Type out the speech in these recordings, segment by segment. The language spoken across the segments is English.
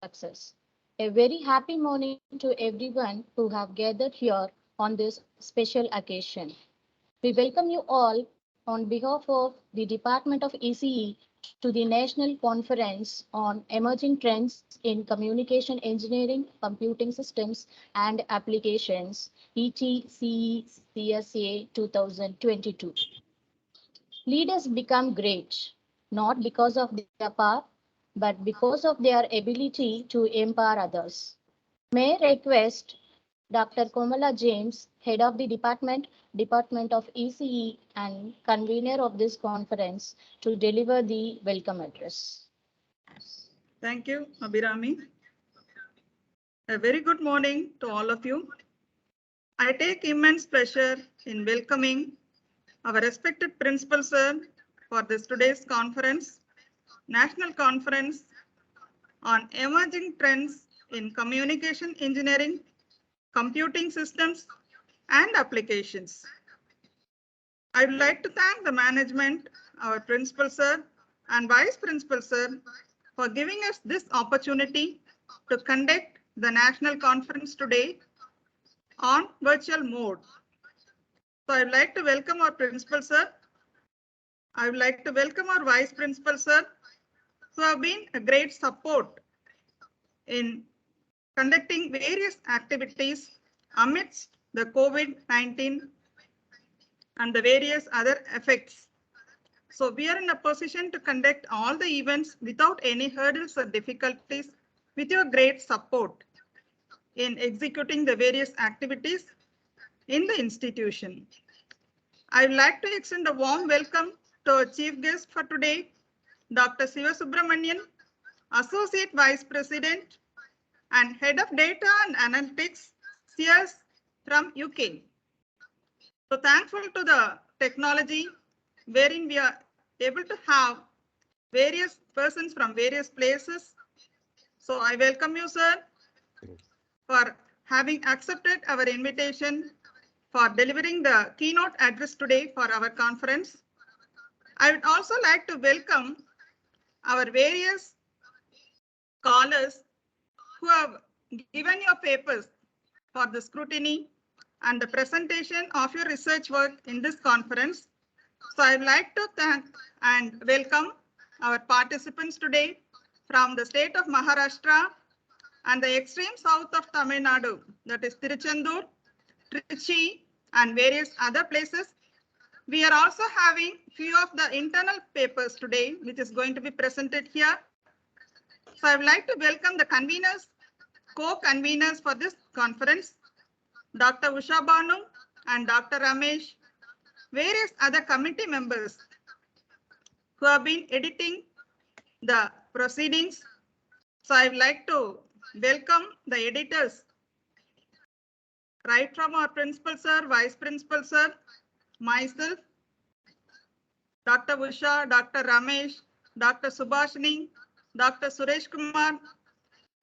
success. A very happy morning to everyone who have gathered here on this special occasion. We welcome you all on behalf of the Department of ECE to the National Conference on Emerging Trends in Communication Engineering, Computing Systems and Applications, ETCECSA 2022. Leaders become great, not because of their power, but because of their ability to empower others. May I request Dr. Komala James, Head of the Department of ECE and convener of this conference, to deliver the welcome address. Thank you, Abhirami. A very good morning to all of you. I take immense pleasure in welcoming our respected Principal Sir for this today's conference, National Conference on Emerging Trends in Communication Engineering, Computing Systems and Applications. I would like to thank the management, our Principal Sir and Vice Principal Sir for giving us this opportunity to conduct the National Conference today on virtual mode. So I would like to welcome our Principal Sir. I would like to welcome our Vice Principal Sir, who have been a great support in conducting various activities amidst the COVID-19 and the various other effects. So we are in a position to conduct all the events without any hurdles or difficulties with your great support in executing the various activities in the institution. I would like to extend a warm welcome to our chief guest for today, Dr. Siva Subramanian, Associate Vice President and Head of Data and Analytics, Searce from UK. So thankful to the technology wherein we are able to have various persons from various places. So I welcome you, sir, for having accepted our invitation for delivering the keynote address today for our conference. I would also like to welcome our various scholars who have given your papers for the scrutiny and the presentation of your research work in this conference. So I'd like to thank and welcome our participants today from the state of Maharashtra and the extreme south of Tamil Nadu, that is Tiruchendur, Trichy, and various other places. We are also having few of the internal papers today, which is going to be presented here. So I would like to welcome the conveners, co-conveners for this conference, Dr. Usha Bhanu and Dr. Ramesh, various other committee members who have been editing the proceedings. So I would like to welcome the editors, right from our Principal Sir, Vice Principal Sir, myself, Dr. Usha, Dr. Ramesh, Dr. Subhashini, Dr. Suresh Kumar,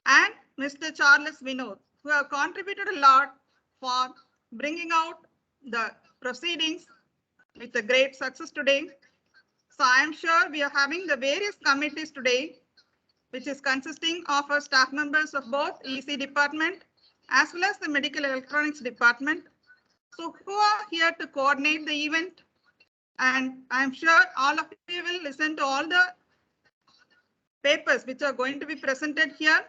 and Mr. Charles Vinod, who have contributed a lot for bringing out the proceedings with a great success today. So I am sure we are having the various committees today, which is consisting of our staff members of both EC department as well as the medical electronics department. So who are here to coordinate the event? And I'm sure all of you will listen to all the papers which are going to be presented here.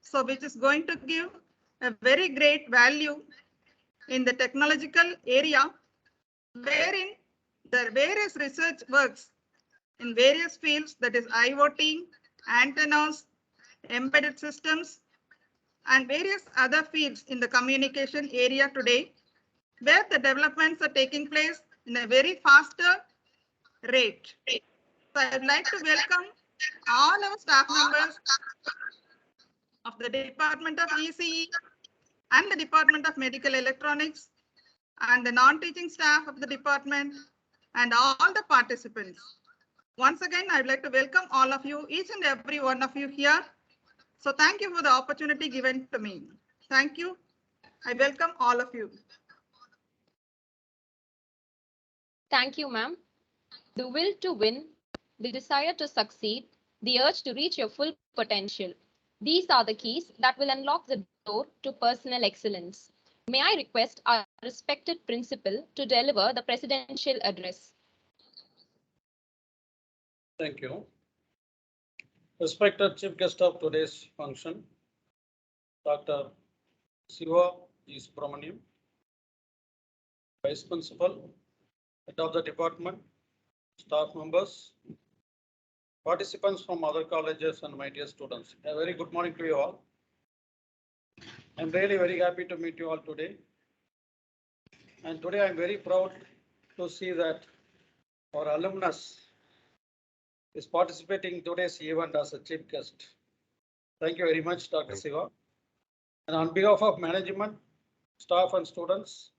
So which is going to give a very great value in the technological area, wherein the various research works in various fields, that is IoT, antennas, embedded systems, and various other fields in the communication area today, where the developments are taking place in a very faster rate. So I'd like to welcome all our staff members of the Department of ECE and the Department of Medical Electronics and the non-teaching staff of the department and all the participants. Once again, I'd like to welcome all of you, each and every one of you here. So thank you for the opportunity given to me. Thank you. I welcome all of you. Thank you, ma'am. The will to win, the desire to succeed, the urge to reach your full potential. These are the keys that will unlock the door to personal excellence. May I request our respected principal to deliver the presidential address? Thank you. Respected chief guest of today's function, Dr. Siva Subramanian, Vice Principal, Head of the Department, staff members, participants from other colleges, and my dear students. A very good morning to you all. I'm really very happy to meet you all today. And today I'm very proud to see that our alumnus is participating in today's event as a chief guest. Thank you very much, Dr. Siva. And on behalf of management, staff and students,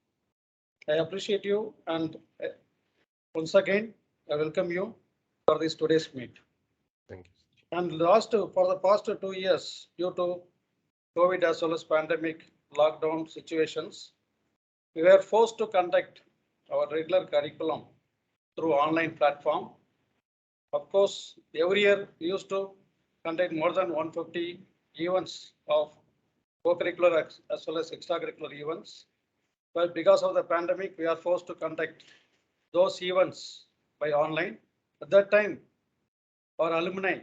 I appreciate you and once again, I welcome you for this today's meet. Thank you. And for the past 2 years, due to COVID as well as pandemic lockdown situations, we were forced to conduct our regular curriculum through online platform. Of course, every year we used to conduct more than 150 events of co-curricular as well as extracurricular events. But because of the pandemic, we are forced to conduct those events by online. At that time, our alumni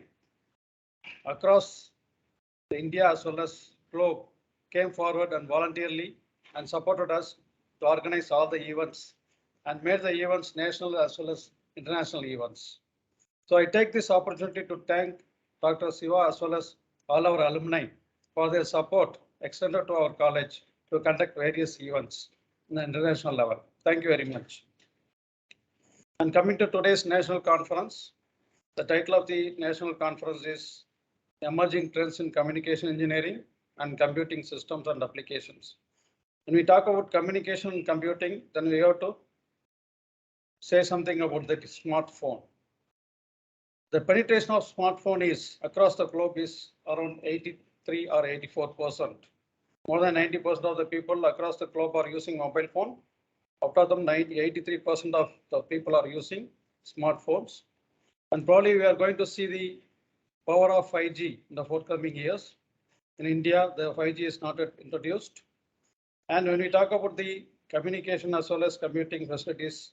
across India as well as globe came forward and voluntarily and supported us to organize all the events and made the events national as well as international events. So I take this opportunity to thank Dr. Siva as well as all our alumni for their support extended to our college to conduct various events in the international level. Thank you very much. And coming to today's national conference, the title of the national conference is Emerging Trends in Communication Engineering and Computing Systems and Applications. When we talk about communication and computing, then we have to say something about the smartphone. The penetration of smartphone is across the globe is around 83 or 84%. More than 90% of the people across the globe are using mobile phone. Out of them, 83% of the people are using smartphones. And probably we are going to see the power of 5G in the forthcoming years. In India, the 5G is not yet introduced. And when we talk about the communication as well as computing facilities,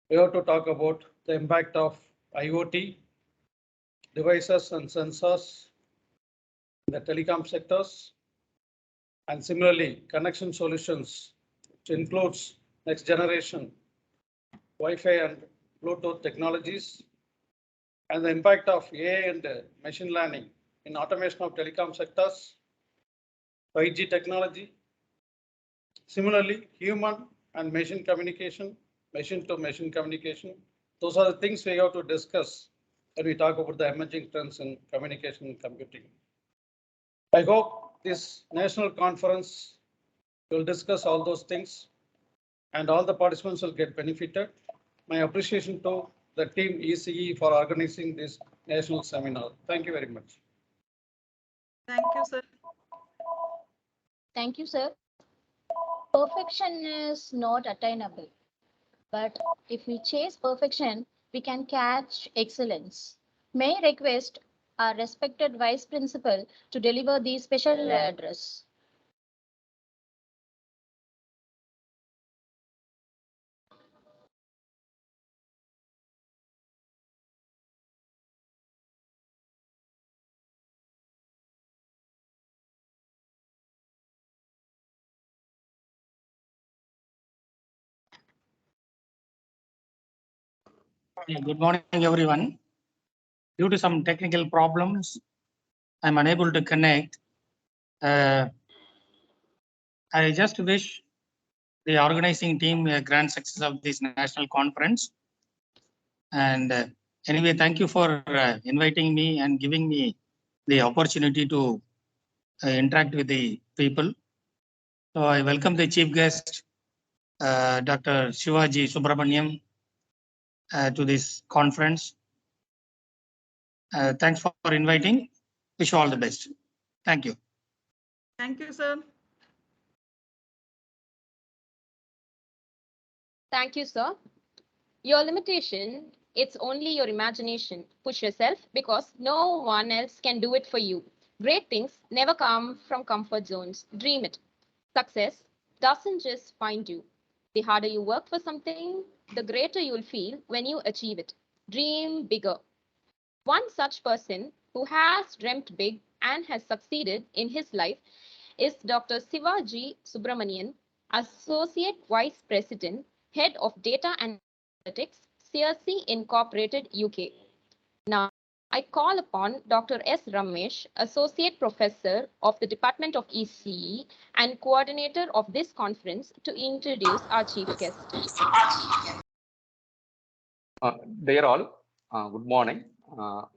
we have to talk about the impact of IoT devices and sensors in the telecom sectors, and similarly connection solutions, which includes next generation Wi-Fi and Bluetooth technologies, and the impact of AI and machine learning in automation of telecom sectors, 5G technology. Similarly, human and machine communication, machine to machine communication. Those are the things we have to discuss when we talk about the emerging trends in communication and computing. I hope this national conference will discuss all those things and all the participants will get benefited. My appreciation to the team ECE for organizing this national seminar. Thank you very much. Thank you, sir. Thank you, sir. Perfection is not attainable, but if we chase perfection, we can catch excellence. May I request our respected Vice Principal to deliver the special address. Good morning, everyone. Due to some technical problems, I'm unable to connect. I just wish the organizing team a grand success of this national conference. And anyway, thank you for inviting me and giving me the opportunity to interact with the people. So I welcome the chief guest, Dr. Shivaji Subramanian, to this conference. Thanks for inviting. Wish you all the best. Thank you. Thank you, sir. Thank you, sir. Your limitation, it's only your imagination. Push yourself because no one else can do it for you. Great things never come from comfort zones. Dream it. Success doesn't just find you. The harder you work for something, the greater you'll feel when you achieve it. Dream bigger. One such person who has dreamt big and has succeeded in his life is Dr. Siva G. Subramanian, Associate Vice President, Head of Data Analytics, Searce Incorporated, UK. Now, I call upon Dr. S. Ramesh, Associate Professor of the Department of ECE and Coordinator of this conference, to introduce our chief guest. Dear all, good morning.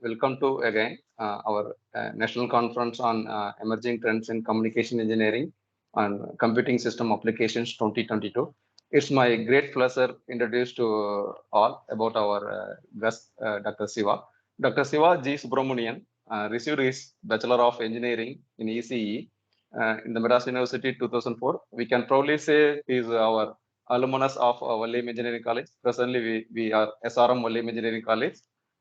Welcome to again our national conference on emerging trends in communication engineering and computing system applications 2022. It's my great pleasure to introduce to all about our guest, Dr. Siva. Dr. Siva G. Subramanian received his Bachelor of Engineering in ECE in the Madras University 2004. We can proudly say he is our alumnus of Valliammai Engineering College. Presently, we are SRM Valliammai Engineering College.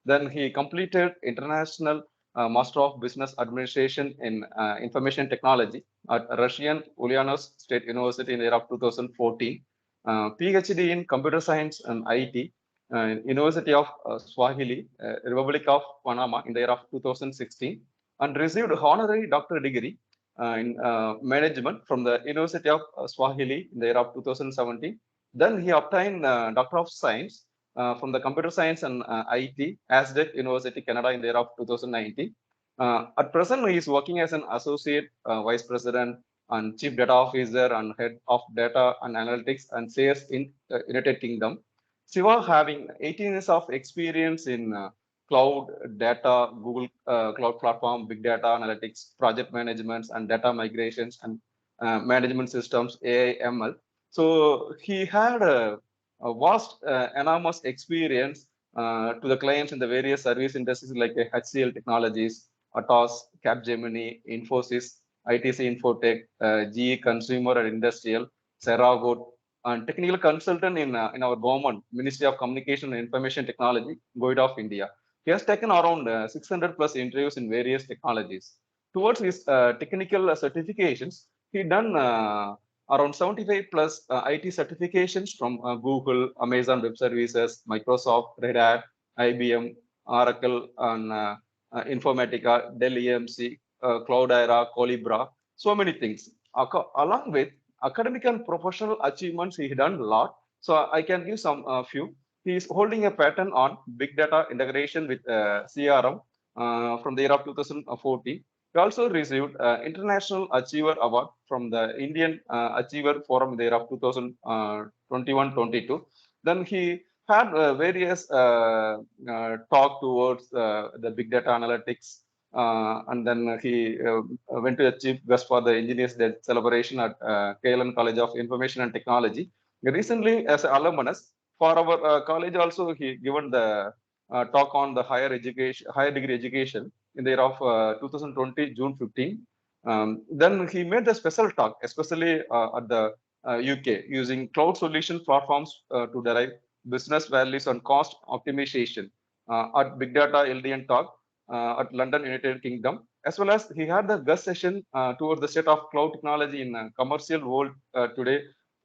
Then he completed International Master of Business Administration in Information Technology at Russian Ulyanovsk State University in the year of 2014. PhD in Computer Science and IT, University of Swahili, Republic of Panama in the year of 2016, and received honorary doctorate degree in management from the University of Swahili in the year of 2017. Then he obtained Doctor of Science from the Computer Science and IT, Dept University, Canada in the year of 2019. At present, he is working as an Associate Vice President and Chief Data Officer and Head of Data and Analytics and Sales in United Kingdom. Siva having 18 years of experience in cloud, data, Google Cloud Platform, big data analytics, project management, and data migrations and management systems, AI, ML. So he had a vast, enormous experience to the clients in the various service industries like HCL Technologies, Atos, Capgemini, Infosys, ITC Infotech, GE Consumer and Industrial, Seragot, and technical consultant in our government, Ministry of Communication and Information Technology, Government of India. He has taken around 600 plus interviews in various technologies. Towards his technical certifications, he done around 75 plus IT certifications from Google, Amazon Web Services, Microsoft, Red Hat, IBM, Oracle, and Informatica, Dell EMC, Cloudera, Colibra, so many things. Along with academic and professional achievements, he done a lot. So I can give some few. He is holding a patent on big data integration with CRM from the year of 2014. He also received International Achiever Award from the Indian Achiever Forum in the year of 2021-22. Then he had various talk towards the big data analytics, and then he went to the chief guest for the Engineers Day celebration at KLN College of Information and Technology. Recently, as an alumnus for our college, also he given the talk on the higher degree education in the year of 2020 June 15. Then he made the special talk, especially at the UK, using cloud solution platforms to derive business values and cost optimization at Big Data LDN talk at London, United Kingdom, as well as he had the guest session towards the state of cloud technology in commercial world today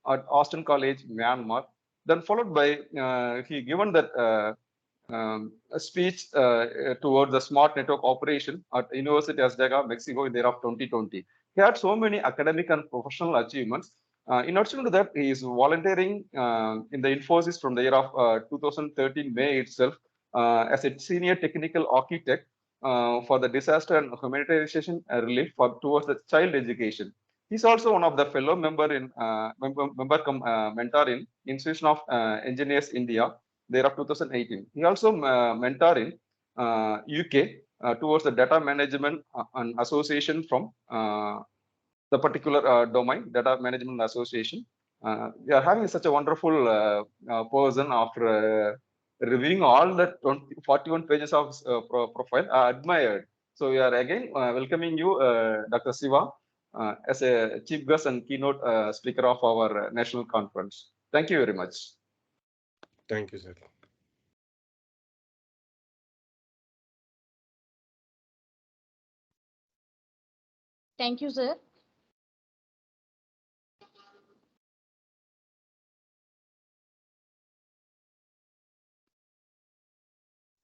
at Austin College, Myanmar. Then followed by he given that a speech towards the smart network operation at University of Azteca, Mexico in the year of 2020. He had so many academic and professional achievements. In addition to that, he is volunteering in the Infosys from the year of 2013 May itself as a senior technical architect for the disaster and humanitarian relief towards the child education. He's also one of the fellow member in mentor in Institution of Engineers India, the year of 2018. He also mentor in UK towards the data management and association from the particular domain, data management association. We are having such a wonderful person after reviewing all the 41 pages of profile. Admired. So we are again welcoming you, Dr. Siva, as a chief guest and keynote speaker of our national conference. Thank you very much. Thank you, sir. Thank you, sir.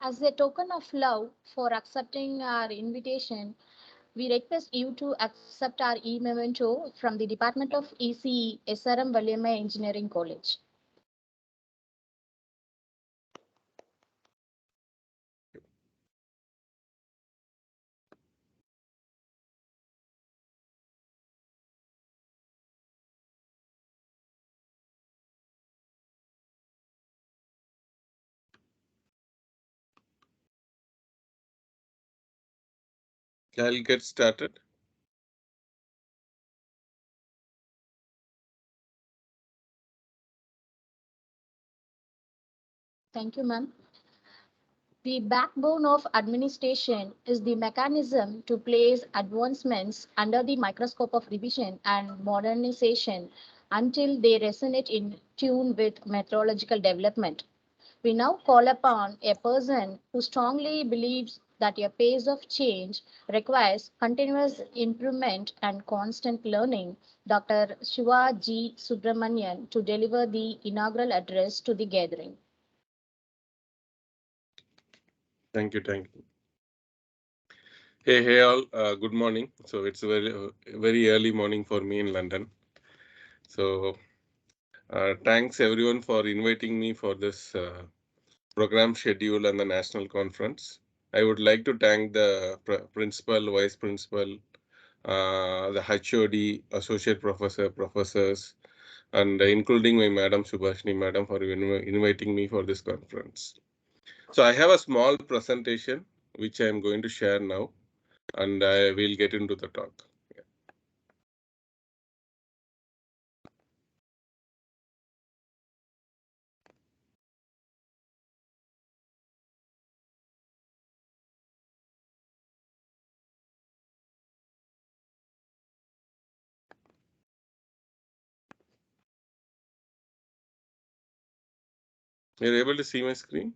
As a token of love for accepting our invitation, we request you to accept our e-memento from the Department of ECE, SRM Valliammai Engineering College. I'll get started. Thank you, ma'am. The backbone of administration is the mechanism to place advancements under the microscope of revision and modernization until they resonate in tune with methodological development. We now call upon a person who strongly believes that a pace of change requires continuous improvement and constant learning, Dr. Siva G. Subramanian, to deliver the inaugural address to the gathering. Thank you. Thank you. Hey all. Good morning. So it's a very early morning for me in London. So thanks everyone for inviting me for this program schedule and the national conference. I would like to thank the principal, vice principal, the HOD, associate professor, professors, and including my madam Subhashini madam for inviting me for this conference. So I have a small presentation which I am going to share now, and I will get into the talk. You're able to see my screen?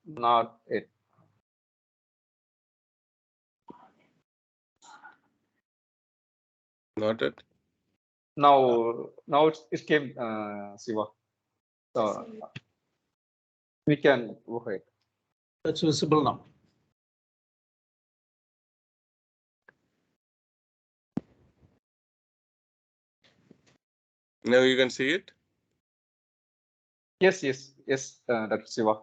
Not it. Not it. Now it came, Siva. So we can go ahead. That's visible now. Now you can see it? Yes, Dr. Siva.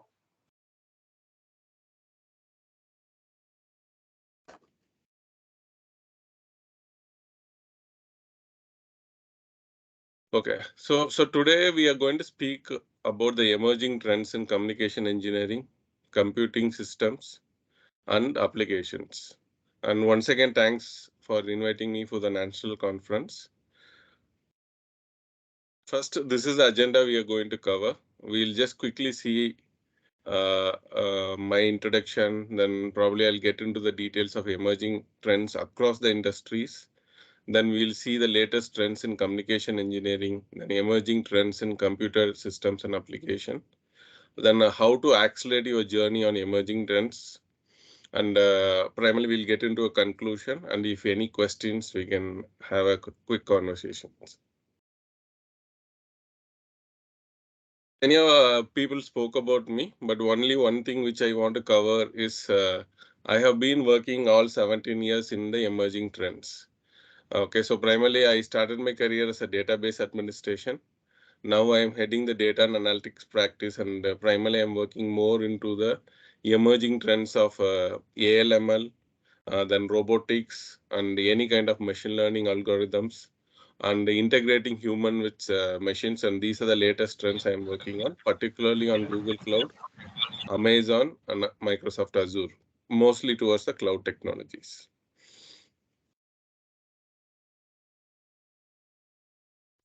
Okay, so today we are going to speak about the emerging trends in communication engineering, computing systems, and applications. And once again, thanks for inviting me for the national conference. First, this is the agenda we are going to cover. We'll just quickly see my introduction, then probably I'll get into the details of emerging trends across the industries. Then we'll see the latest trends in communication engineering, then emerging trends in computer systems and application. Then how to accelerate your journey on emerging trends. And primarily we'll get into a conclusion. And if any questions, we can have a quick conversation. Many people spoke about me, but only one thing which I want to cover is I have been working all 17 years in the emerging trends. Okay, so primarily I started my career as a database administration. Now I am heading the data and analytics practice, and primarily I'm working more into the emerging trends of ALML, then robotics, and any kind of machine learning algorithms, and integrating human with machines. And these are the latest trends I'm working on, particularly on Google Cloud, Amazon, and Microsoft Azure, mostly towards the cloud technologies.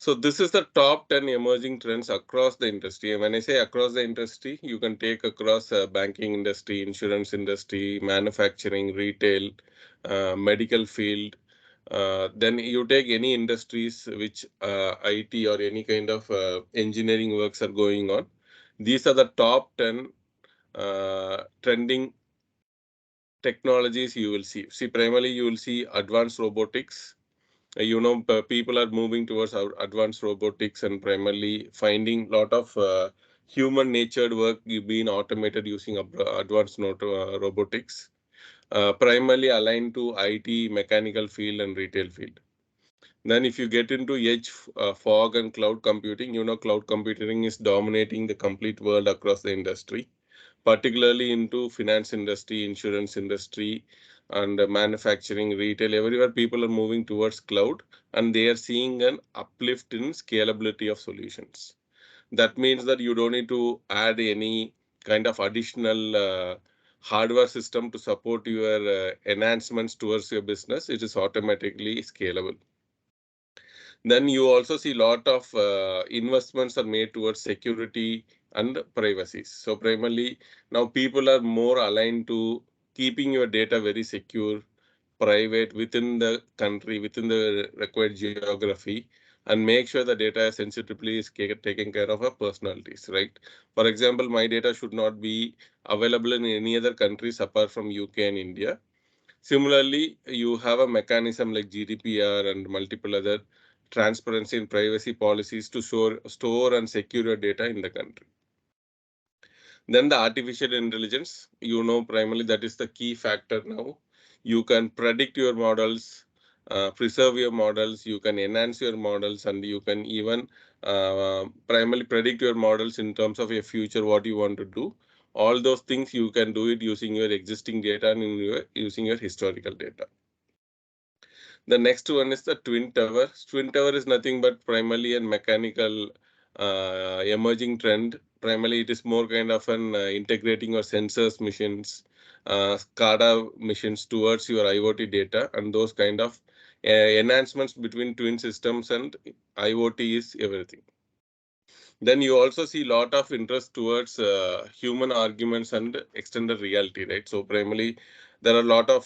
So this is the top 10 emerging trends across the industry. And when I say across the industry, you can take across banking industry, insurance industry, manufacturing, retail, medical field. Then you take any industries which IT or any kind of engineering works are going on. These are the top 10 trending technologies you will see. Primarily you will see advanced robotics. People are moving towards advanced robotics and primarily finding a lot of human natured work being automated using advanced robotics, primarily aligned to IT, mechanical field and retail field. Then if you get into edge, fog and cloud computing, cloud computing is dominating the complete world across the industry, particularly into finance industry, insurance industry, and manufacturing, retail. Everywhere people are moving towards cloud, and they are seeing an uplift in scalability of solutions. That means that you don't need to add any kind of additional hardware system to support your enhancements towards your business. It is automatically scalable. Then you also see a lot of investments are made towards security and privacy. So primarily now people are more aligned to keeping your data very secure, private within the country, within the required geography, and make sure the data sensitively is taken care of personalities, right? For example, my data should not be available in any other countries apart from UK and India. Similarly, you have a mechanism like GDPR and multiple other transparency and privacy policies to store and secure your data in the country. Then the artificial intelligence, primarily that is the key factor now. You can predict your models, preserve your models, you can enhance your models, and you can even primarily predict your models in terms of your future, what you want to do. All those things you can do it using your existing data and using your historical data. The next one is the Twin Tower. Twin Tower is nothing but primarily a mechanical emerging trend. Primarily, it is more kind of an integrating your sensors missions, SCADA missions towards your IoT data, and those kind of enhancements between twin systems and IoT is everything. Then you also see a lot of interest towards human arguments and extended reality, right? So primarily, there are a lot of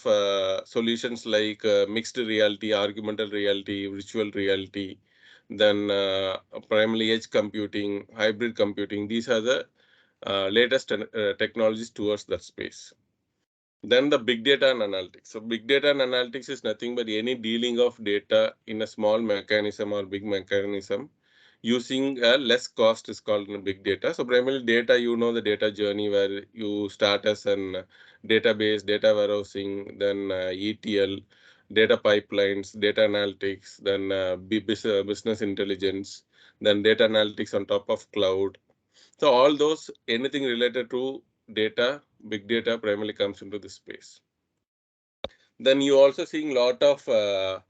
solutions like mixed reality, augmented reality, virtual reality, then primarily edge computing, hybrid computing. These are the latest technologies towards that space. Then the big data and analytics. So big data and analytics is nothing but any dealing of data in a small mechanism or big mechanism using a less cost is called big data. So primarily data, the data journey where you start as an database, data warehousing, then ETL, data pipelines, data analytics, then business intelligence, then data analytics on top of cloud. So all those, anything related to data, big data primarily comes into this space. Then you also seeing a lot of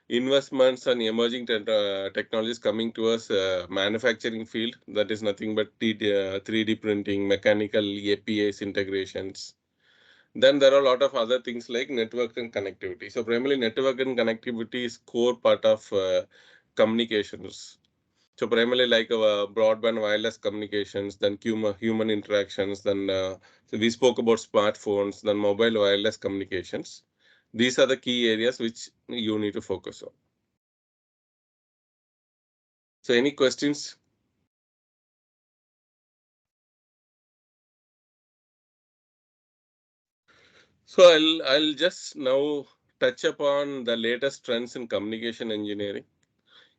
investments and emerging technologies coming to us manufacturing field. That is nothing but 3D printing, mechanical APIs integrations. Then there are a lot of other things like network and connectivity. So primarily network and connectivity is core part of communications. So primarily like broadband wireless communications, then human interactions, then so we spoke about smartphones, then mobile wireless communications. These are the key areas which you need to focus on. So any questions? So I'll just now touch upon the latest trends in communication engineering.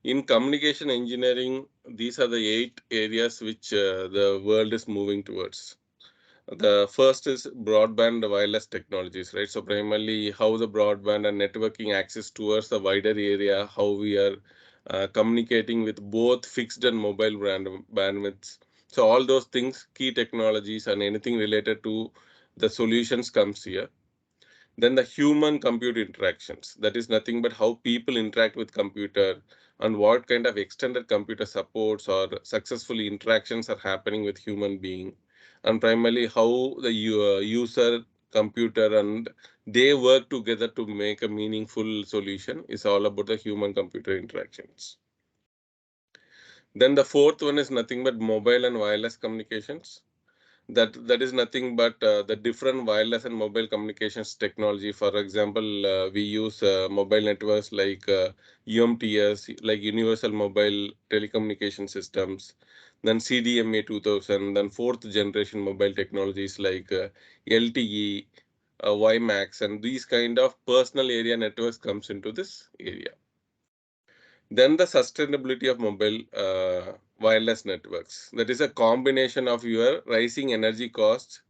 In communication engineering, these are the 8 areas which the world is moving towards. The first is broadband wireless technologies, right? So primarily how the broadband and networking access towards the wider area, how we are communicating with both fixed and mobile bandwidths. So all those things, key technologies and anything related to the solutions comes here. Then the human computer interactions, that is nothing but how people interact with computer and what kind of extended computer supports or successful interactions are happening with human being, and primarily how the user computer and they work together to make a meaningful solution is all about the human computer interactions. Then the fourth one is nothing but mobile and wireless communications. That is nothing but the different wireless and mobile communications technology. For example, we use mobile networks like UMTS, like Universal Mobile Telecommunication Systems. then CDMA 2000, then fourth generation mobile technologies like LTE, WiMAX, and these kind of personal area networks comes into this area. Then the sustainability of mobile wireless networks. That is a combination of your rising energy costs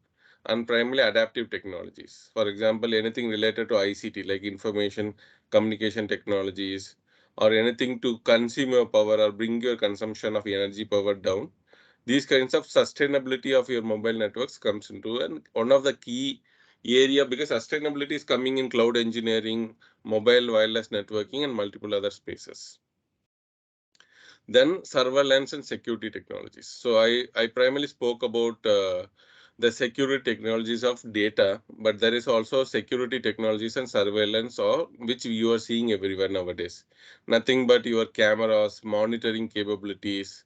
and primarily adaptive technologies. For example, anything related to ICT like information communication technologies, or anything to consume your power or bring your consumption of energy power down. These kinds of sustainability of your mobile networks comes into and one of the key area, because sustainability is coming in cloud engineering, mobile wireless networking, and multiple other spaces. Then surveillance and security technologies. So I primarily spoke about the security technologies of data, but there is also security technologies and surveillance, or which you are seeing everywhere nowadays. Nothing but your cameras, monitoring capabilities,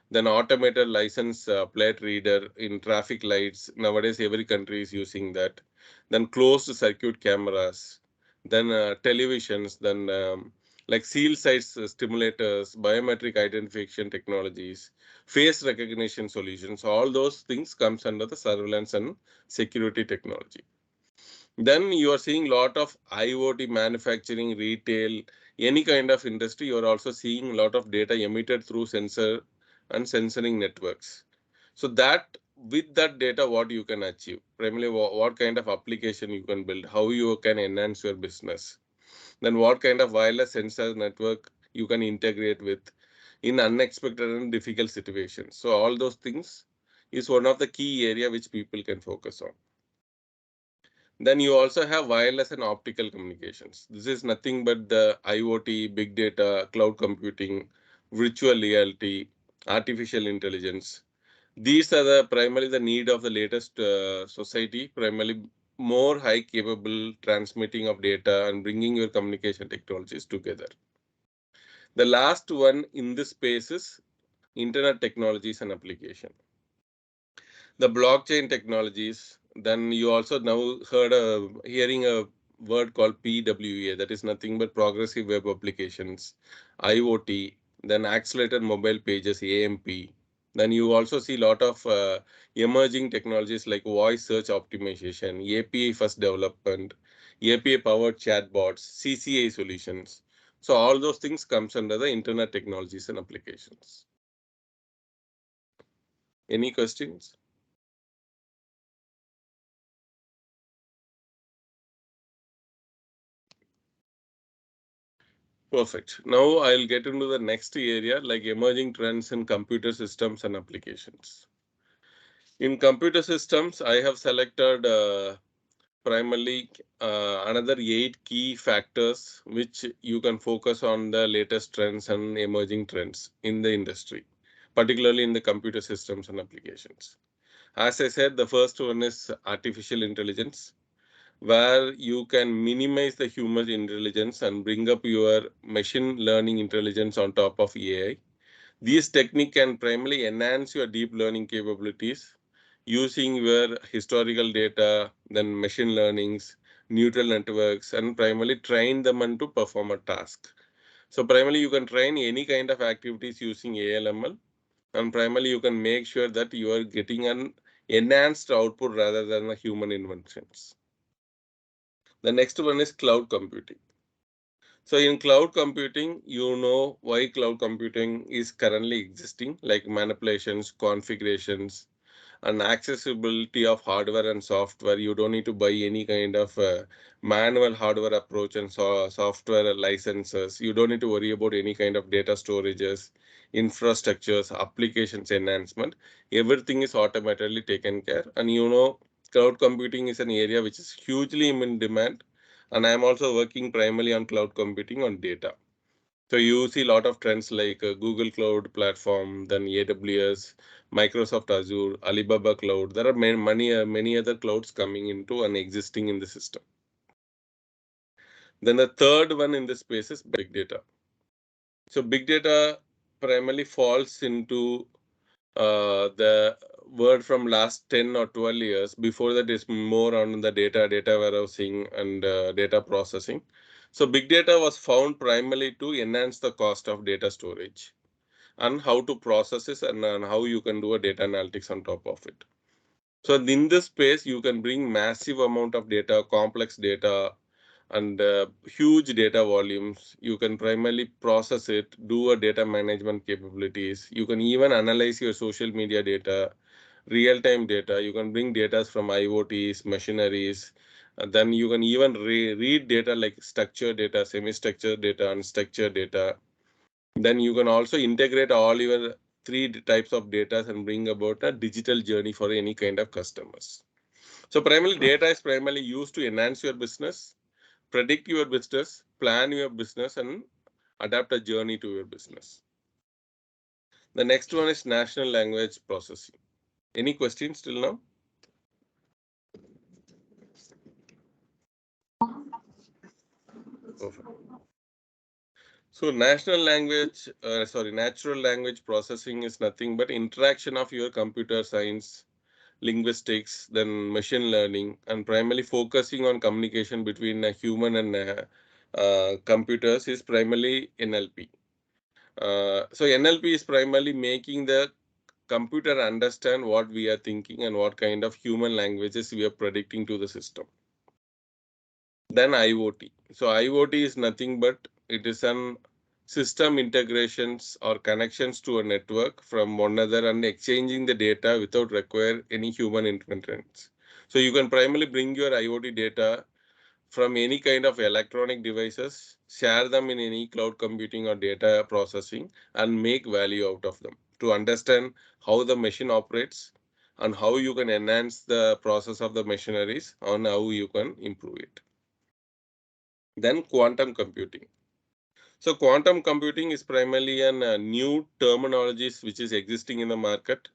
then automated license plate reader in traffic lights. Nowadays, every country is using that. Then closed circuit cameras, then televisions, then like seal sites stimulators, biometric identification technologies, face recognition solutions. All those things comes under the surveillance and security technology. Then you are seeing a lot of IoT manufacturing, retail, any kind of industry. You are also seeing a lot of data emitted through sensor and sensoring networks. So that with that data, what you can achieve, primarily what kind of application you can build, how you can enhance your business, then what kind of wireless sensor network you can integrate with in unexpected and difficult situations. So all those things is one of the key area which people can focus on. Then you also have wireless and optical communications. This is nothing but the IoT, big data, cloud computing, virtual reality, artificial intelligence. These are the primarily the need of the latest society, primarily more high capable transmitting of data and bringing your communication technologies together. The last one in this space is internet technologies and application. The blockchain technologies, then you also now hearing a word called PWA, that is nothing but progressive web applications, IoT, then accelerated mobile pages, AMP. Then you also see a lot of emerging technologies like voice search optimization, API first development, API powered chatbots, CCA solutions. So all those things comes under the internet technologies and applications. Any questions? Perfect. Now I'll get into the next area, like emerging trends in computer systems and applications. In computer systems, I have selected primarily another 8 key factors which you can focus on the latest trends and emerging trends in the industry, particularly in the computer systems and applications. As I said, the first one is artificial intelligence, where you can minimize the human intelligence and bring up your machine learning intelligence on top of AI. These technique can primarily enhance your deep learning capabilities using your historical data, then machine learnings, neural networks, and primarily train them on to perform a task. So primarily you can train any kind of activities using ALML, and primarily you can make sure that you are getting an enhanced output rather than the human inventions. The next one is cloud computing. So in cloud computing, you know why cloud computing is currently existing, like manipulations, configurations, and accessibility of hardware and software. You don't need to buy any kind of manual hardware approach and software licenses. You don't need to worry about any kind of data storages, infrastructures, applications enhancement. Everything is automatically taken care. And you know, cloud computing is an area which is hugely in demand. And I'm also working primarily on cloud computing on data. So you see a lot of trends like Google Cloud Platform, then AWS, Microsoft Azure, Alibaba Cloud. There are many other clouds coming into and existing in the system. Then the third one in this space is big data. So big data primarily falls into the word from last 10 or 12 years. Before that is more on the data warehousing and data processing. So big data was found primarily to enhance the cost of data storage. and how to process it and how you can do a data analytics on top of it. So in this space, you can bring massive amount of data, complex data, and huge data volumes. You can primarily process it, do a data management capabilities. You can even analyze your social media data, real-time data. You can bring data from IoTs, machineries. Then you can even read data like structured data, semi-structured data, unstructured data. Then you can also integrate all your three types of data and bring about a digital journey for any kind of customers. So primarily data is primarily used to enhance your business, predict your business, plan your business, and adapt a journey to your business. The next one is natural language processing. Any questions till now? Perfect. So natural language processing is nothing but interaction of your computer science, linguistics, then machine learning, and primarily focusing on communication between a human and computers is primarily NLP. So NLP is primarily making the computer understand what we are thinking and what kind of human languages we are predicting to the system. Then IoT. So IoT is nothing but it is an system integrations or connections to a network from one another and exchanging the data without require any human interference. So you can primarily bring your IoT data from any kind of electronic devices, share them in any cloud computing or data processing, and make value out of them to understand how the machine operates and how you can enhance the process of the machineries and how you can improve it. Then quantum computing. So quantum computing is primarily a new terminologies which is existing in the market,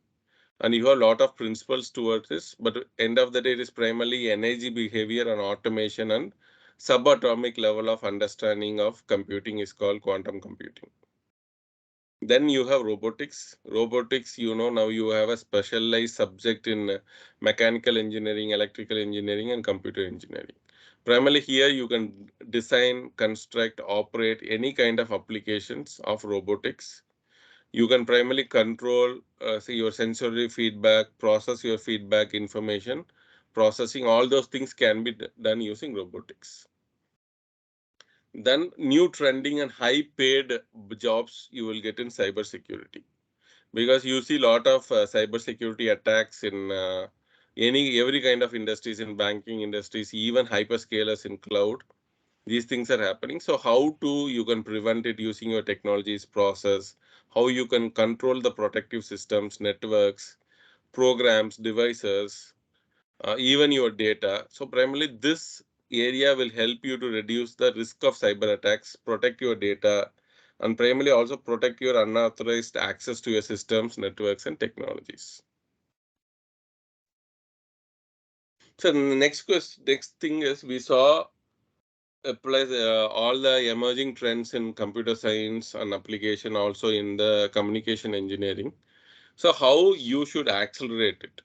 and you have a lot of principles towards this, but end of the day, it is primarily energy behavior and automation and subatomic level of understanding of computing is called quantum computing. Then you have robotics. Robotics, now you have a specialized subject in mechanical engineering, electrical engineering, and computer engineering. Primarily here, you can design, construct, operate any kind of applications of robotics. You can primarily control say your sensory feedback, process your feedback information, processing, all those things can be done using robotics. Then new trending and high paid jobs you will get in cybersecurity, because you see a lot of cybersecurity attacks in every kind of industries, in banking industries, even hyperscalers in cloud. These things are happening. So how you can prevent it using your technologies process, how you can control the protective systems, networks, programs, devices, even your data. So primarily this area will help you to reduce the risk of cyber attacks, protect your data, and primarily also protect your unauthorized access to your systems, networks, and technologies. So the next thing is we saw applies all the emerging trends in computer science and application also in the communication engineering. So how you should accelerate it.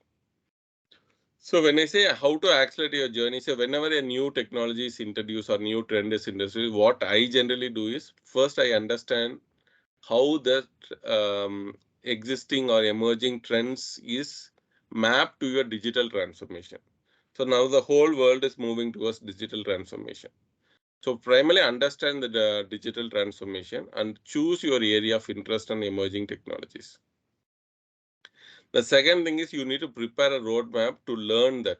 So when I say how to accelerate your journey, so whenever a new technology is introduced or new trend is introduced, what I generally do is first I understand how that existing or emerging trends is mapped to your digital transformation. So now the whole world is moving towards digital transformation. So primarily understand the digital transformation and choose your area of interest and emerging technologies. The second thing is you need to prepare a roadmap to learn that.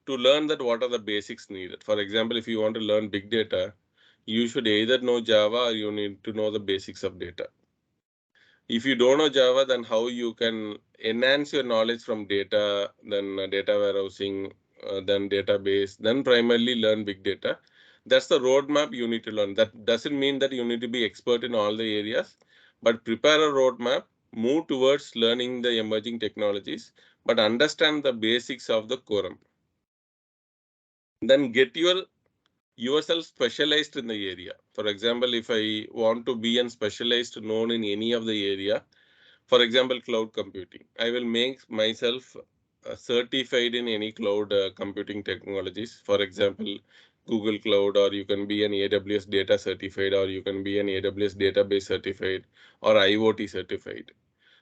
To learn that what are the basics needed. For example, if you want to learn big data, you should either know Java or you need to know the basics of data. If you don't know Java, then how you can enhance your knowledge from data, then data warehousing, then database, then primarily learn big data. That's the roadmap you need to learn. That doesn't mean that you need to be expert in all the areas, but prepare a roadmap, move towards learning the emerging technologies, but understand the basics of the quorum. Then get yourself specialized in the area. For example, if I want to be a specialized known in any of the area, for example, cloud computing, I will make myself certified in any cloud computing technologies. For example, Google Cloud, or you can be an AWS data certified, or you can be an AWS database certified, or IoT certified.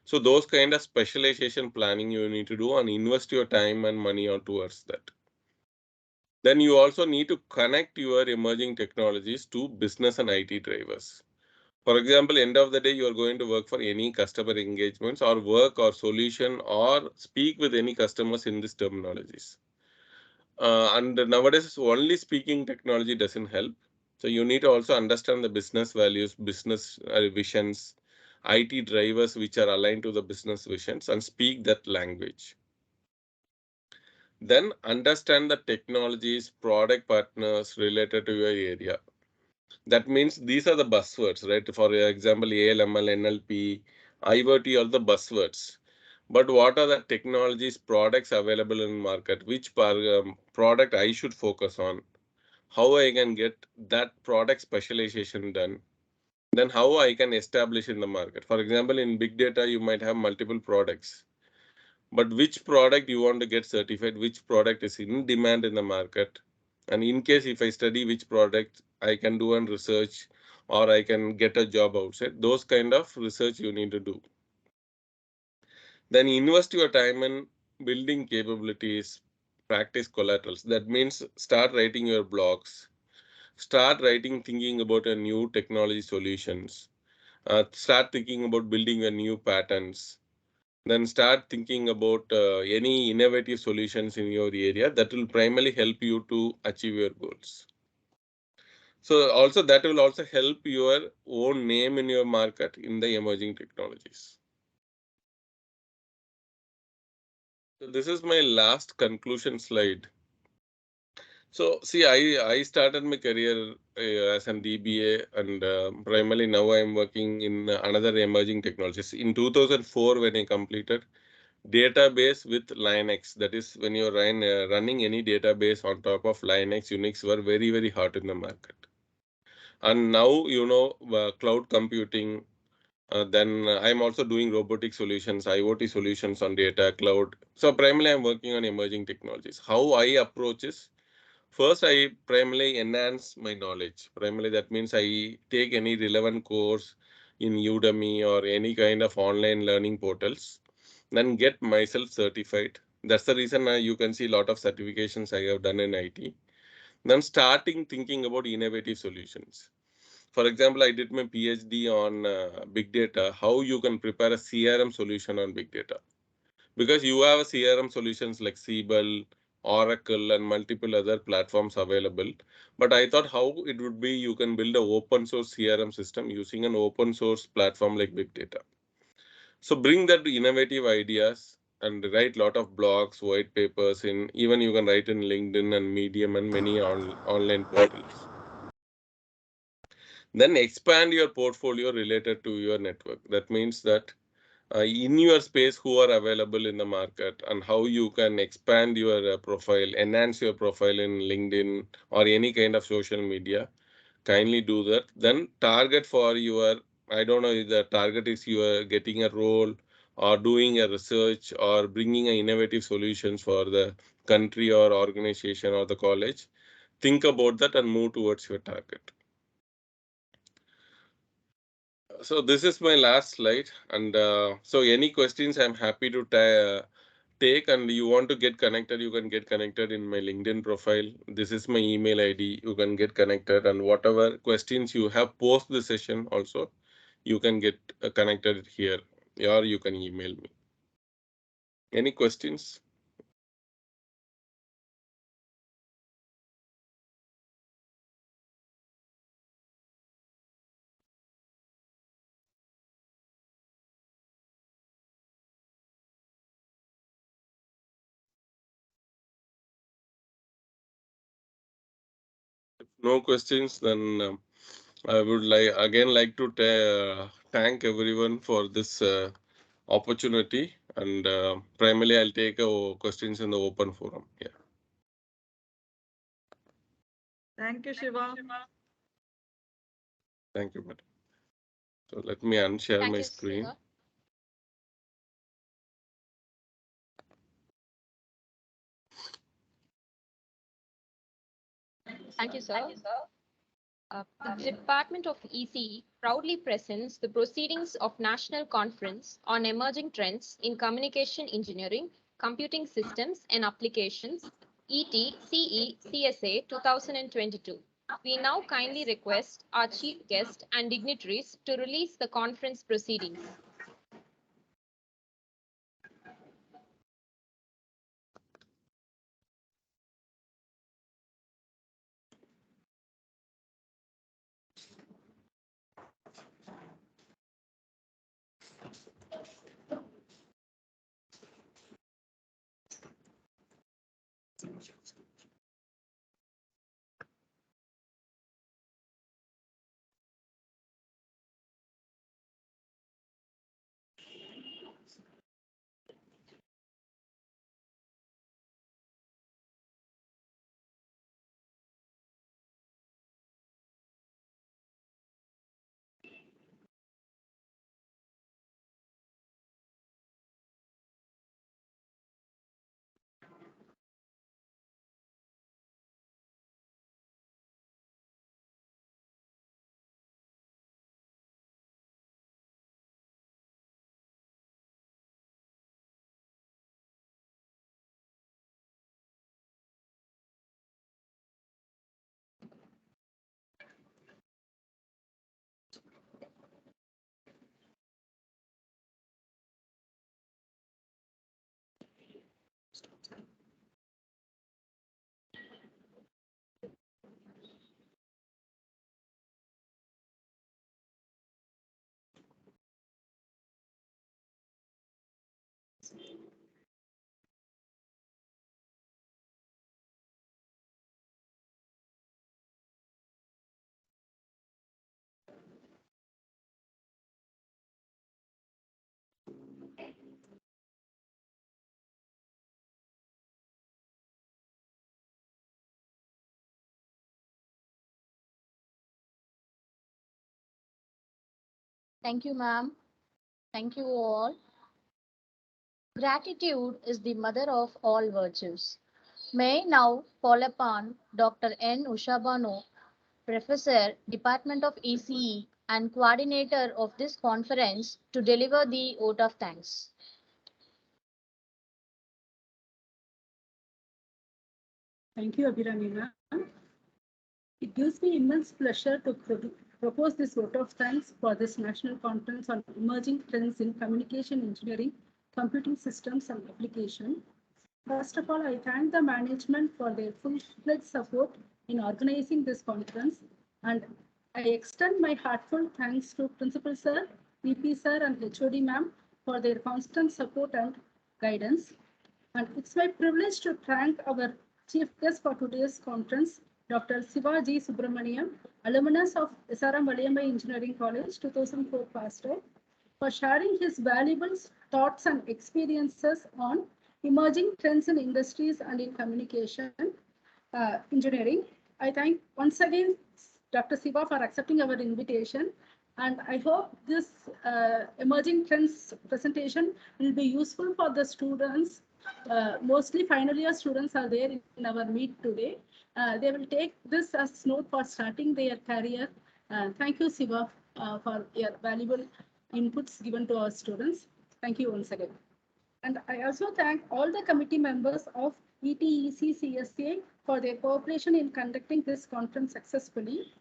So those kind of specialization planning you need to do and invest your time and money on towards that. Then you also need to connect your emerging technologies to business and IT drivers. For example, end of the day, you are going to work for any customer engagements or work or solution or speak with any customers in these terminologies. And nowadays, only speaking technology doesn't help. So you need to also understand the business values, business visions, IT drivers which are aligned to the business visions and speak that language. Then understand the technologies, product partners related to your area. That means these are the buzzwords, right? For example, AL, ML, NLP, IoT are the buzzwords. But what are the technologies, products available in market? Which product I should focus on? How I can get that product specialization done? Then how I can establish in the market? For example, in big data, you might have multiple products. But which product you want to get certified? Which product is in demand in the market? And in case if I study which product, I can do and research or I can get a job outside. Those kind of research you need to do. Then invest your time in building capabilities, practice collaterals. That means start writing your blogs, start writing, thinking about a new technology solutions, start thinking about building a new patterns, then start thinking about any innovative solutions in your area that will primarily help you to achieve your goals. So also that will also help your own name in your market in the emerging technologies. So this is my last conclusion slide. So see, I started my career as an DBA and primarily now I am working in another emerging technologies. In 2004, when I completed database with Linux, that is when you're running any database on top of Linux, Unix were very, very hot in the market. And now, cloud computing, then I'm also doing robotic solutions, IoT solutions on data cloud. So primarily I'm working on emerging technologies. How I approach is, first I primarily enhance my knowledge. Primarily that means I take any relevant course in Udemy or any kind of online learning portals, then get myself certified. That's the reason you can see a lot of certifications I have done in IT. Then starting thinking about innovative solutions. For example, I did my PhD on big data, how you can prepare a CRM solution on big data. Because you have a CRM solutions like Siebel, Oracle, and multiple other platforms available. But I thought how it would be you can build an open source CRM system using an open source platform like big data. So bring that innovative ideas and write a lot of blogs, white papers in, even you can write in LinkedIn and Medium and many online portals. Then expand your portfolio related to your network. That means that in your space who are available in the market and how you can expand your profile, enhance your profile in LinkedIn or any kind of social media. Kindly do that. Then target for your, I don't know if the target is you are getting a role or doing a research or bringing a innovative solutions for the country or organization or the college. Think about that and move towards your target. So this is my last slide. And so any questions, I'm happy to take, and you want to get connected, you can get connected in my LinkedIn profile. This is my email ID. You can get connected, and whatever questions you have post the session also, you can get connected here, or you can email me. Any questions? If no questions, then I would like to thank everyone for this opportunity, and primarily I'll take questions in the open forum. Yeah. Thank you, Shiva. Thank you, madam. So let me unshare Thank my you, screen. Siva. Thank you, sir. The Department of ECE proudly presents the proceedings of National Conference on Emerging Trends in Communication Engineering, Computing Systems and Applications, ETCECSA 2022. We now kindly request our chief guest and dignitaries to release the conference proceedings. Thank you, ma'am. Thank you all. Gratitude is the mother of all virtues. May I now call upon Dr. N. Usha Bhanu, Professor, Department of ECE and coordinator of this conference to deliver the vote of thanks. Thank you, Abhirami ma'am. It gives me immense pleasure to propose this vote of thanks for this National Conference on Emerging Trends in Communication Engineering, Computing Systems and Application. First of all, I thank the management for their full-fledged support in organizing this conference, and I extend my heartfelt thanks to Principal Sir, VP Sir and HOD ma'am for their constant support and guidance. And it's my privilege to thank our chief guest for today's conference, Dr. Siva G. Subramanian, alumnus of SRM Valliammai Engineering College, 2004 passed out, for sharing his valuable thoughts and experiences on emerging trends in industries and in communication engineering. I thank once again Dr. Siva for accepting our invitation, and I hope this emerging trends presentation will be useful for the students. Mostly final year students are there in our meet today. They will take this as note for starting their career. Thank you, Siva, for your valuable inputs given to our students. Thank you once again. And I also thank all the committee members of ETCECSA for their cooperation in conducting this conference successfully.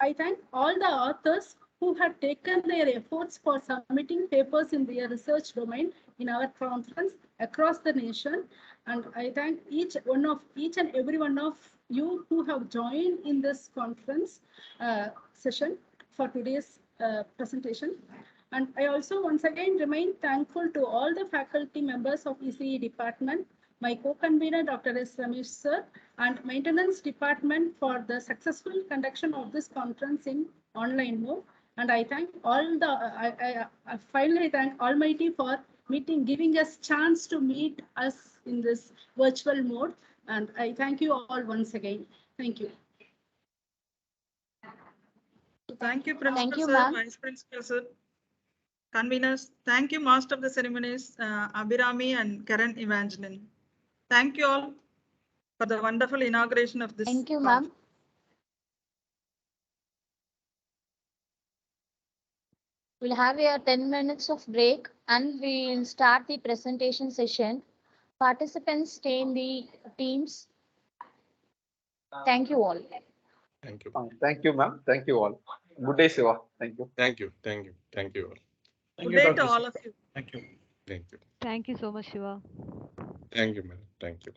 I thank all the authors who have taken their efforts for submitting papers in their research domain in our conference across the nation. And I thank each and every one of you who have joined in this conference session for today's presentation. And I also once again remain thankful to all the faculty members of ECE department, my co-convener Dr. S. Ramesh sir, and maintenance department for the successful conduction of this conference in online mode. And I thank all the, I finally thank Almighty for giving us chance to meet us in this virtual mode. And I thank you all once again. Thank you. Thank you, Principal Thank you, Sir, ma'am. Vice Principal Sir, conveners. Thank you, Master of the Ceremonies, Abhirami and Karen Evangeline. Thank you all for the wonderful inauguration of this. Thank you, ma'am. We'll have a 10 minutes of break and we'll start the presentation session. Participants stay in the teams. Thank you all. Thank you. Thank you, ma'am. Thank you all. Good day, Siva. Thank you. Thank you. Thank you. Thank you all. Good day to all of you. Thank you. Thank you. Thank you so much, Shiva. Thank you, madam. Thank you.